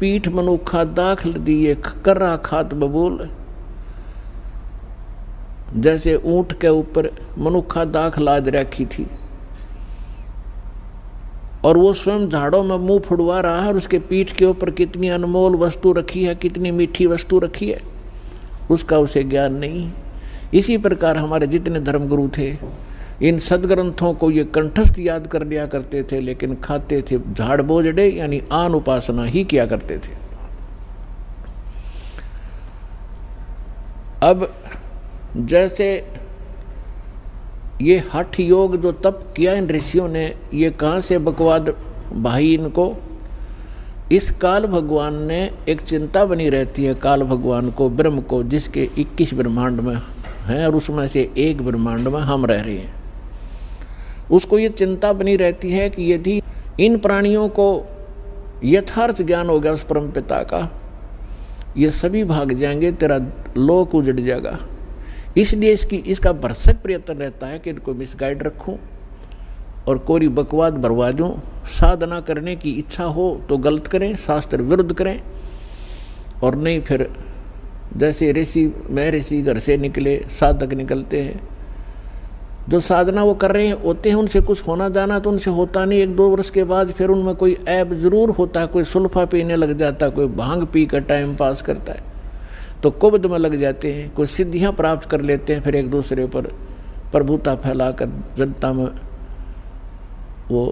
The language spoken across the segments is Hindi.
पीठ मनुखा दाखल दिए कर्रा खात बबूल। जैसे ऊंट के ऊपर मनुखा दाख लाद रखी थी और वो स्वयं झाड़ों में मुंह फुड़वा रहा है और उसके पीठ के ऊपर कितनी अनमोल वस्तु रखी है, कितनी मीठी वस्तु रखी है, उसका उसे ज्ञान नहीं। इसी प्रकार हमारे जितने धर्मगुरु थे इन सदग्रंथों को ये कंठस्थ याद कर लिया करते थे, लेकिन खाते थे झाड़ बोझड़े यानी आन उपासना ही किया करते थे। अब जैसे ये हठ योग जो तप किया इन ऋषियों ने, ये कहाँ से बकवाद भाई इनको। इस काल भगवान ने एक चिंता बनी रहती है काल भगवान को, ब्रह्म को, जिसके 21 ब्रह्मांड में हैं और उसमें से एक ब्रह्मांड में हम रह रहे हैं। उसको ये चिंता बनी रहती है कि यदि इन प्राणियों को यथार्थ ज्ञान हो गया उस परम पिता का, ये सभी भाग जाएंगे, तेरा लोक उजड़ जाएगा। इसलिए इसका भरसक प्रयत्न रहता है कि इनको मिसगाइड रखूं और कोरी बकवाद भरवा दूं। साधना करने की इच्छा हो तो गलत करें, शास्त्र विरुद्ध करें, और नहीं फिर जैसे ऋषि महर्षि घर से निकले साधक निकलते हैं, जो साधना वो कर रहे होते हैं उनसे कुछ होना जाना तो उनसे होता नहीं। 1-2 वर्ष के बाद फिर उनमें कोई ऐब जरूर होता है, कोई सुल्फा पीने लग जाता है, कोई भांग पी कर टाइम पास करता है तो कुब्द में लग जाते हैं, कोई सिद्धियां प्राप्त कर लेते हैं, फिर एक दूसरे पर प्रभुता फैलाकर जनता में वो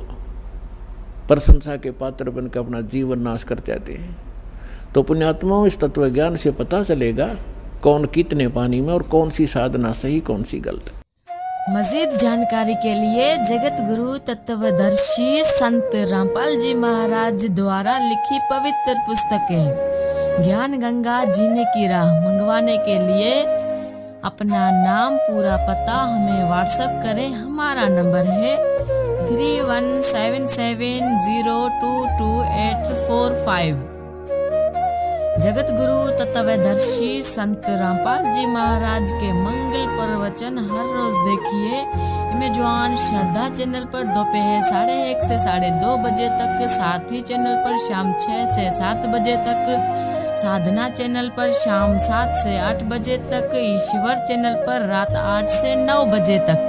प्रशंसा के पात्र बनकर अपना जीवन नाश कर जाते हैं। तो पुण्यात्माओं, इस तत्व ज्ञान से पता चलेगा कौन कितने पानी में और कौन सी साधना सही कौन सी गलत। मजीद जानकारी के लिए जगत गुरु तत्वदर्शी संत रामपाल जी महाराज द्वारा लिखी पवित्र पुस्तकें ज्ञान गंगा जीने की राह मंगवाने के लिए अपना नाम पूरा पता हमें व्हाट्सएप करें। हमारा नंबर है 3177022845। जगत गुरु तत्वदर्शी संत रामपाल जी महाराज के मंगल प्रवचन हर रोज देखिए अमेजॉन श्रद्धा चैनल पर दोपहर 1:30 से 2:30 बजे तक, सारथी चैनल पर शाम 6 से 7 बजे तक, साधना चैनल पर शाम 7 से 8 बजे तक, ईश्वर चैनल पर रात 8 से 9 बजे तक।